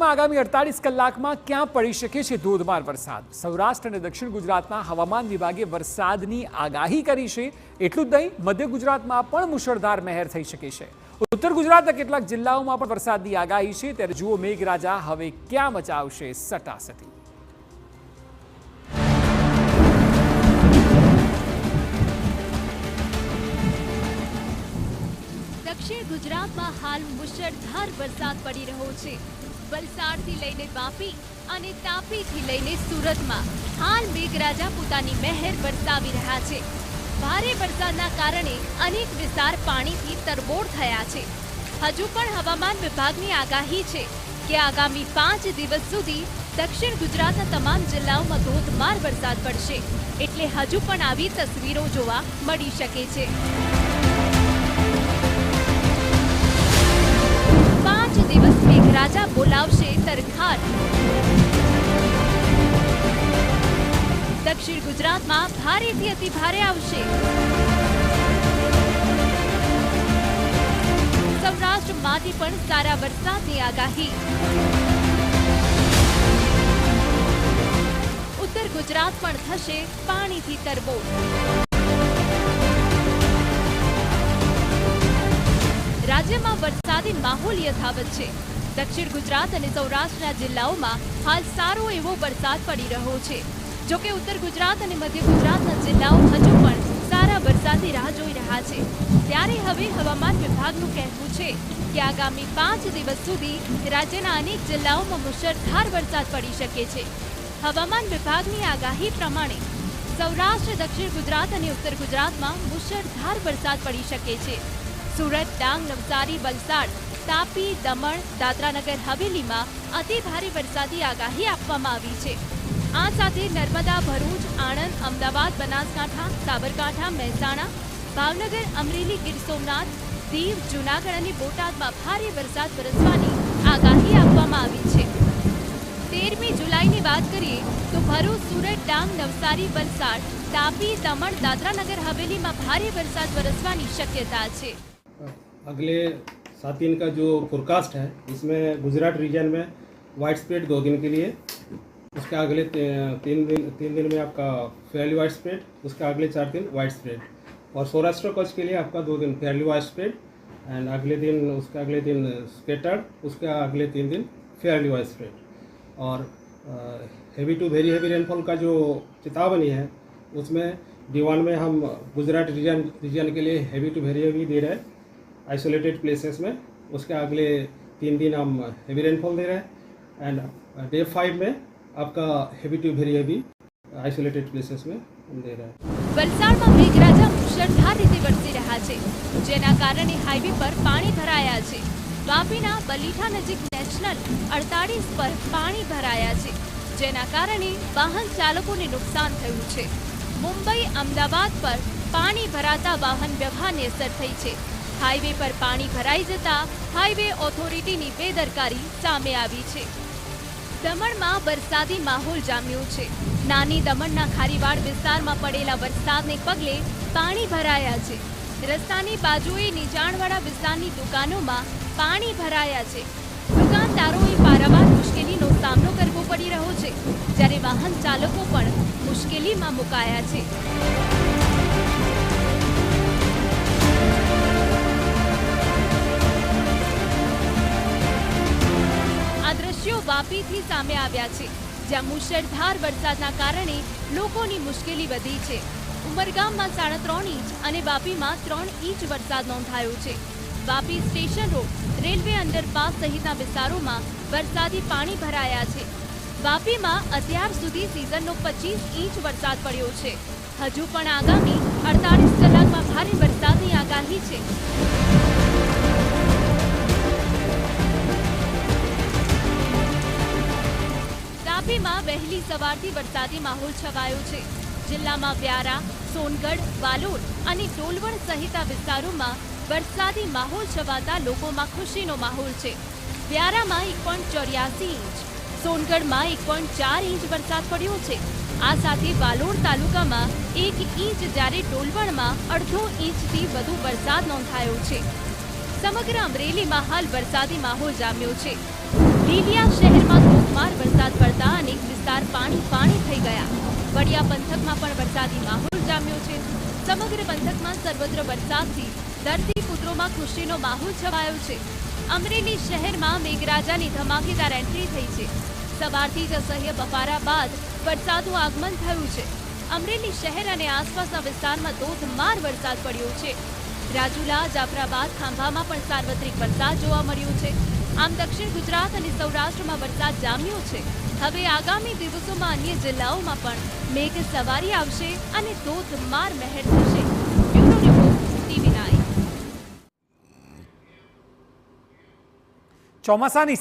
ગુજરાતમાં આગામી 48 કલાકમાં ક્યાં પડી શકે છે ધોધમાર વરસાદ? સૌરાષ્ટ્ર અને દક્ષિણ ગુજરાતના હવામાન વિભાગે વરસાદની આગાહી કરી છે। એટલું જ નહીં, મધ્ય ગુજરાતમાં પણ મુશળધાર મહેર થઈ શકે છે। ઉત્તર ગુજરાતના કેટલાક જિલ્લાઓમાં પણ વરસાદની આગાહી છે। ત્યારે જુઓ મેઘરાજા હવે ક્યાં મચાવશે સટાસટી। દક્ષિણ ગુજરાતમાં હાલ મુશળધાર વરસાદ પડી રહ્યો છે। વલસાડથી લઈને વાપી અને તાપીથી લઈને સુરતમાં હાલ મેઘરાજા પોતાની મહેર વરસાવી રહ્યા છે। ભારે વરસાદના કારણે અનેક વિસ્તાર પાણીથી તરબોળ થયા છે। હજુ પણ હવામાન વિભાગની આગાહી છે કે આગામી 5 દિવસ સુધી દક્ષિણ ગુજરાતના તમામ જિલ્લાઓમાં ધોધમાર વરસાદ પડશે, એટલે હજુ પણ આવી તસવીરો જોવા મળી શકે છે। 5 દિવસ મેઘરાજા બોલાવશે તરખાર। દક્ષિણ ગુજરાતમાં ભારેથી અતિ ભારે આવશે। સૌરાષ્ટ્રમાંથી પણ સારા વરસાદની આગાહી। ઉત્તર ગુજરાત પણ થશે પાણીથી તરબોળ। રાજ્યમાં વરસાદી માહોલ યથાવત છે। દક્ષિણ ગુજરાત અને સૌરાષ્ટ્રના જિલ્લાઓમાં હાલ સારો એવો વરસાદ પડી રહ્યો છે। જોકે ઉત્તર ગુજરાત અને મધ્ય ગુજરાતના જિલ્લાઓ હજુ પણ સારા વરસાદની રાહ જોઈ રહ્યા છે। ત્યારે હવે હવામાન વિભાગનું કહેવું છે કે આગામી 5 દિવસ સુધી રાજ્યના અનેક જિલ્લાઓમાં મુશળધાર વરસાદ પડી શકે છે। હવામાન વિભાગની આગાહી પ્રમાણે સૌરાષ્ટ્ર, દક્ષિણ ગુજરાત અને ઉત્તર ગુજરાતમાં મુશળધાર વરસાદ પડી શકે છે। સુરત, ડાંગ, નવસારી, વલસાડ, તાપી, દમણ, દાદરાનગર હવેલીમાં અતિ ભારે વરસાદની આગાહી આપવામાં આવી છે। આ સાથે નર્મદા, ભરૂચ, આણંદ, અમદાવાદ, બનાસકાંઠા, સાબરકાંઠા, મહેસાણા, ભાવનગર, અમરેલી, ગીર સોમનાથ, દીવ, જૂનાગઢ અને બોટાદમાં ભારે વરસાદ વરસવાની આગાહી આપવામાં આવી છે। 13મી જુલાઈની વાત કરીએ તો ભરૂચ, સુરત, ડાંગ, નવસારી, વલસાડ, તાપી, દમણ, દાદરાનગર हवेलीમાં भारी वरसाद बरसવાની शक्यता है। अगले 7 दिन का जो फोरकास्ट है इसमें गुजरात रीजन में वाइड स्प्रेड 2 दिन के लिए, उसके अगले 3 दिन में आपका फेयरली वाइड स्प्रेड, उसके अगले 4 दिन वाइड स्प्रेड, और सौराष्ट्र कच्छ के लिए आपका 2 दिन फेयरली वाइड स्प्रेड एंड उसके अगले दिन स्केटर्ड, उसके अगले 3 दिन फेयरली वाइड स्प्रेड। और heavy to very heavy rainfall का जो चेतावनी है उसमें D1 में हम गुजरात रीजन के लिए हेवी टू वेरी हेवी दे रहे हैं आइसोलेटेड प्लेसेस में। उसके अगले 3 दिन हम हेवी रेनफॉल दे रहे हैं एंड डे 5 में आपका heavy to very heavy isolated places में हम दे रहे हैं। વલસાડમાં મેઘરાજા મુશળધાર રીતે વરસી રહ્યા છે, જેના કારણે હાઈવે પર પાણી ભરાયા છે। વાપીના બલીઠા નજીક નેશનલ 48 પર પાણી ભરાયા છે, જેના કારણે વાહન ચાલકોને નુકસાન થયું છે। મુંબઈ, અમદાવાદ પર પાણી ભરાતા વાહન વ્યવહારને અસર થઈ છે। હાઈવે પર પાણી ભરાઈ જતા હાઈવે ઓથોરિટીની બેદરકારી સામે આવી છે। દમણમાં વરસાદી માહોલ જામ્યો છે। નાની દમણના ખારીવાડ વિસ્તારમાં પડેલા વરસાદને પગલે પાણી ભરાયા છે। રસ્તાની બાજુએ નીચાણવાળા વિસ્તારની દુકાનોમાં પાણી ભરાયા છે। દુકાનદારોએ પારાવાર મુશ્કેલીનો સામનો કરવો પડી રહ્યો છે, જ્યારે વાહન ચાલકો પણ મુશ્કેલીમાં મુકાયા છે। આ દ્રશ્યો વાપીથી સામે આવ્યા છે, જ્યાં મુશળધાર વરસાદના કારણે લોકોની મુશ્કેલી વધી છે। ઉમરગામમાં 3.5 ઇંચ અને વાપીમાં 3 ઇંચ વરસાદ નોંધાયો છે। Vapi station road, railway underpass સહિતના વિસ્તારોમાં વરસાદી પાણી ભરાયા છે। વાપીમાં અત્યાર સુધી સિઝનનો 25 ઇંચ વરસાદ પડ્યો છે। હજુ પણ આગામી 48 કલાકમાં ભારે વરસાદની આગાહી છે। તાપીમાં વહેલી સવારથી વરસાદી માહોલ છવાયો છે। જિલ્લામાં વ્યારા, સોનગઢ, વાલોડ અને ડોલવણ સહિતના વિસ્તારોમાં વરસાદી માહોલ છવાતા લોકોમાં ખુશીનો માહોલ છે। વ્યારામાં 1.84 ઇંચ, સોનગઢમાં 1.4 ઇંચ વરસાદ પડ્યો છે। આ સાથે વાલોડ તાલુકામાં 1 ઇંચ, જ્યારે ડોલવણમાં 1/2 ઇંચથી વધુ વરસાદ નોંધાયો છે। સમગ્ર અમરેલીમાં હાલ વરસાદી માહોલ જામ્યો છે। લીલિયા શહેર નલિયા પંથકમાં પણ વરસાદી માહોલ જામ્યો છે। સમગ્ર પંથકમાં સર્વત્ર વરસાદથી ધરતીપુત્રોમાં ખુશીનો માહોલ છવાયો છે। અમરેલી શહેરમાં મેઘરાજાની ધમાકેદાર એન્ટ્રી થઈ છે। સવારથી જ અસહ્ય બફારા બાદ વરસાદનું આગમન થયું છે। અમરેલી શહેર અને આસપાસના વિસ્તારમાં ધોધમાર વરસાદ પડ્યો છે। રાજુલા, જાફરાબાદ, ખાંભામાં પણ સાર્વત્રિક વરસાદ જોવા મળ્યો છે। આમ દક્ષિણ ગુજરાત અને સૌરાષ્ટ્રમાં વરસાદ જામ્યો છે। હવે આગામી દિવસોમાં અન્ય જિલ્લાઓમાં પણ મેઘ સવારી આવશે અને ધોધમાર મહેર થશે। Bureau report, TV9। ચોમાસાની